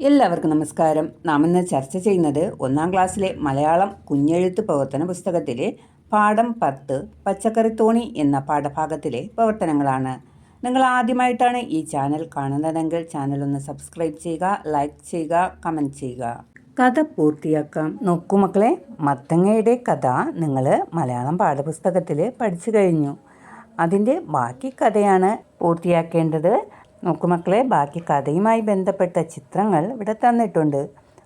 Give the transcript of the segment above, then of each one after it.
എല്ലാവർക്കും നമസ്കാരം. നാം ഇന്ന് ചർച്ച ചെയ്യുന്നത് 1-ാം ക്ലാസ്സിലെ മലയാളം കുഞ്ഞെഴുത്ത് പ്രവർത്തന പുസ്തകത്തിലെ പാഠം 10 പച്ചക്കറിത്തോണി എന്ന പാഠഭാഗത്തിലെ പ്രവർത്തനങ്ങളാണ്. നിങ്ങൾ ആദ്യമായിട്ടാണ് ഈ ചാനൽ കാണുന്നതെങ്കിൽ ചാനൽ ഒന്ന് സബ്സ്ക്രൈബ് ചെയ്യുക, ലൈക്ക് ചെയ്യുക, കമൻറ്റ് ചെയ്യുക. കഥ പൂർത്തിയാക്കാം. നോക്കൂ മക്കളെ, മത്തങ്ങയുടെ കഥ നിങ്ങൾ മലയാളം പാഠപുസ്തകത്തിൽ പഠിച്ചു കഴിഞ്ഞു. അതിൻ്റെ ബാക്കി കഥയാണ് പൂർത്തിയാക്കേണ്ടത്. നോക്കൂ മക്കളെ, ബാക്കി കഥയുമായി ബന്ധപ്പെട്ട ചിത്രങ്ങൾ ഇവിടെ തന്നിട്ടുണ്ട്.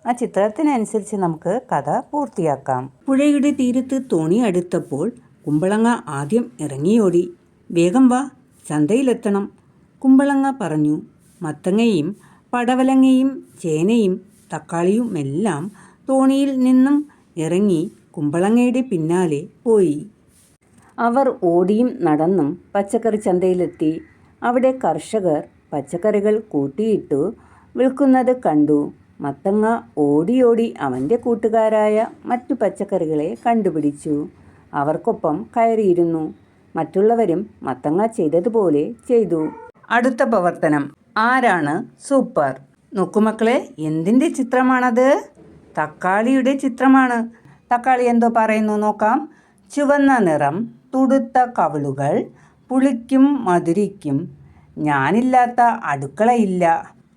ആ ചിത്രത്തിനനുസരിച്ച് നമുക്ക് കഥ പൂർത്തിയാക്കാം. പുഴയുടെ തീരത്ത് തോണി അടുത്തപ്പോൾ കുമ്പളങ്ങ ആദ്യം ഇറങ്ങിയോടി. വേഗം വാ, ചന്തയിലെത്തണം, കുമ്പളങ്ങ പറഞ്ഞു. മത്തങ്ങയും പടവലങ്ങയും ചേനയും തക്കാളിയുമെല്ലാം തോണിയിൽ നിന്നും ഇറങ്ങി കുമ്പളങ്ങയുടെ പിന്നാലെ പോയി. അവർ ഓടിയും നടന്നും പച്ചക്കറി ചന്തയിലെത്തി. അവിടെ കർഷകർ പച്ചക്കറികൾ കൂട്ടിയിട്ടു വിൽക്കുന്നത് കണ്ടു. മത്തങ്ങ ഓടിയോടി അവൻ്റെ കൂട്ടുകാരായ മറ്റു പച്ചക്കറികളെ കണ്ടുപിടിച്ചു. അവർക്കൊപ്പം കയറിയിരുന്നു. മറ്റുള്ളവരും മത്തങ്ങ ചെയ്തതുപോലെ ചെയ്തു. അടുത്ത പ്രവർത്തനം, ആരാണ് സൂപ്പർ? നോക്കുമക്കളെ, എന്തിൻ്റെ ചിത്രമാണത്? തക്കാളിയുടെ ചിത്രമാണ്. തക്കാളി എന്തോ പറയുന്നു നോക്കാം. ചുവന്ന നിറം, തുടുത്ത കവിളുകൾ, പുളിക്കും മധുരിക്കും, ഞാനില്ലാത്ത അടുക്കളയില്ല.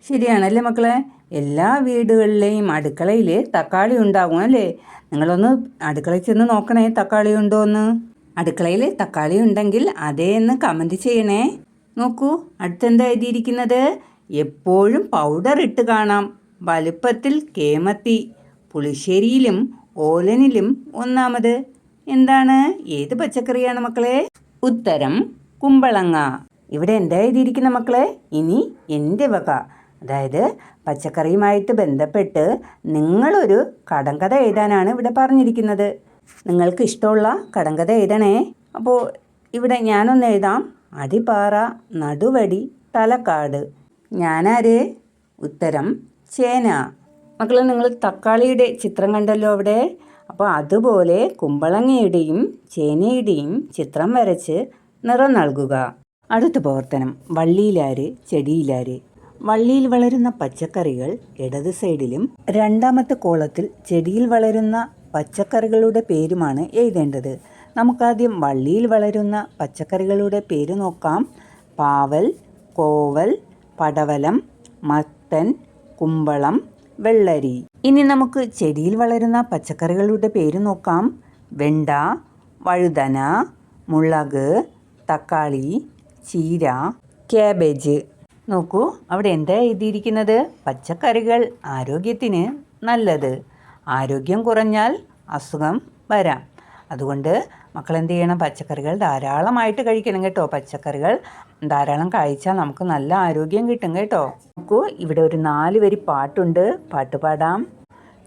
ശരിയാണല്ലേ മക്കളെ? എല്ലാ വീടുകളിലെയും അടുക്കളയിൽ തക്കാളി ഉണ്ടാകും അല്ലേ? നിങ്ങളൊന്ന് അടുക്കളയിൽ ചെന്ന് നോക്കണേ, തക്കാളി ഉണ്ടോ എന്ന്. അടുക്കളയിൽ തക്കാളി ഉണ്ടെങ്കിൽ അതേ എന്ന് കമൻറ്റ് ചെയ്യണേ. നോക്കൂ, അടുത്തെന്താ എഴുതിയിരിക്കുന്നത്? എപ്പോഴും പൗഡർ ഇട്ട് കാണാം, വലുപ്പത്തിൽ കേമത്തി, പുളിശ്ശേരിയിലും ഓലനിലും ഒന്നാമത്. എന്താണ്? ഏത് പച്ചക്കറിയാണ് മക്കളെ? ഉത്തരം കുമ്പളങ്ങ. ഇവിടെ എന്താ എഴുതിയിരിക്കുന്ന മക്കളെ? ഇനി എൻ്റെ വക, അതായത് പച്ചക്കറിയുമായിട്ട് ബന്ധപ്പെട്ട് നിങ്ങളൊരു കടങ്കഥ എഴുതാനാണ് ഇവിടെ പറഞ്ഞിരിക്കുന്നത്. നിങ്ങൾക്ക് ഇഷ്ടമുള്ള കടങ്കഥ എഴുതണേ. അപ്പോൾ ഇവിടെ ഞാനൊന്ന് എഴുതാം. അടിപ്പാറ, നടുവടി, തലക്കാട്. ഞാനാര്? ഉത്തരം ചേന. മക്കളെ, നിങ്ങൾ തക്കാളിയുടെ ചിത്രം കണ്ടല്ലോ അവിടെ. അപ്പോൾ അതുപോലെ കുമ്പളങ്ങയുടെയും ചേനയുടെയും ചിത്രം വരച്ച് നിറം നൽകുക. അടുത്ത പ്രവർത്തനം, വള്ളിയിലാര് ചെടിയിലാര്. വള്ളിയിൽ വളരുന്ന പച്ചക്കറികൾ ഇടത് സൈഡിലും രണ്ടാമത്തെ കോളത്തിൽ ചെടിയിൽ വളരുന്ന പച്ചക്കറികളുടെ പേരുമാണ് എഴുതേണ്ടത്. നമുക്കാദ്യം വള്ളിയിൽ വളരുന്ന പച്ചക്കറികളുടെ പേര് നോക്കാം. പാവൽ, കോവൽ, പടവലം, മത്തൻ, കുമ്പളം, വെള്ളരി. ഇനി നമുക്ക് ചെടിയിൽ വളരുന്ന പച്ചക്കറികളുടെ പേര് നോക്കാം. വെണ്ട, വഴുതന, മുളക്, തക്കാളി, ചീര, ക്യാബേജ്. നോക്കൂ, അവിടെ എന്താ എഴുതിയിരിക്കുന്നത്? പച്ചക്കറികൾ ആരോഗ്യത്തിന് നല്ലത്. ആരോഗ്യം കുറഞ്ഞാൽ അസുഖം വരാം. അതുകൊണ്ട് മക്കൾ എന്ത് ചെയ്യണം? പച്ചക്കറികൾ ധാരാളമായിട്ട് കഴിക്കണം കേട്ടോ. പച്ചക്കറികൾ ധാരാളം കഴിച്ചാൽ നമുക്ക് നല്ല ആരോഗ്യം കിട്ടും കേട്ടോ. നോക്കൂ, ഇവിടെ ഒരു 4 വരി പാട്ടുണ്ട്. പാട്ട് പാടാം.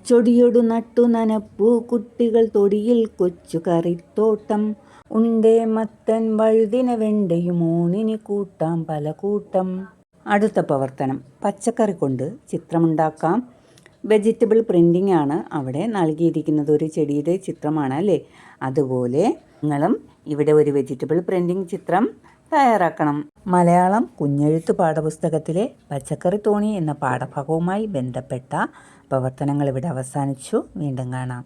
ചൊടിയൊടു നട്ടു നനപ്പു കുട്ടികൾ തൊടിയിൽ കൊച്ചു കറിത്തോട്ടം, ഉണ്ടേ മത്തൻ വഴുതിന വെണ്ടയും ഊണിന് കൂട്ടാം പല കൂട്ടം. അടുത്ത പ്രവർത്തനം, പച്ചക്കറി കൊണ്ട് ചിത്രമുണ്ടാക്കാം. വെജിറ്റബിൾ പ്രിൻറ്റിംഗ് ആണ് അവിടെ നൽകിയിരിക്കുന്നത്. ഒരു ചെടിയുടെ ചിത്രമാണ് അല്ലേ? അതുപോലെ നിങ്ങളും ഇവിടെ ഒരു വെജിറ്റബിൾ പ്രിൻറ്റിംഗ് ചിത്രം തയ്യാറാക്കണം. മലയാളം കുഞ്ഞെഴുത്ത് പാഠപുസ്തകത്തിലെ പച്ചക്കറി തോണി എന്ന പാഠഭാഗവുമായി ബന്ധപ്പെട്ട പ്രവർത്തനങ്ങൾ ഇവിടെ അവസാനിച്ചു. വീണ്ടും കാണാം.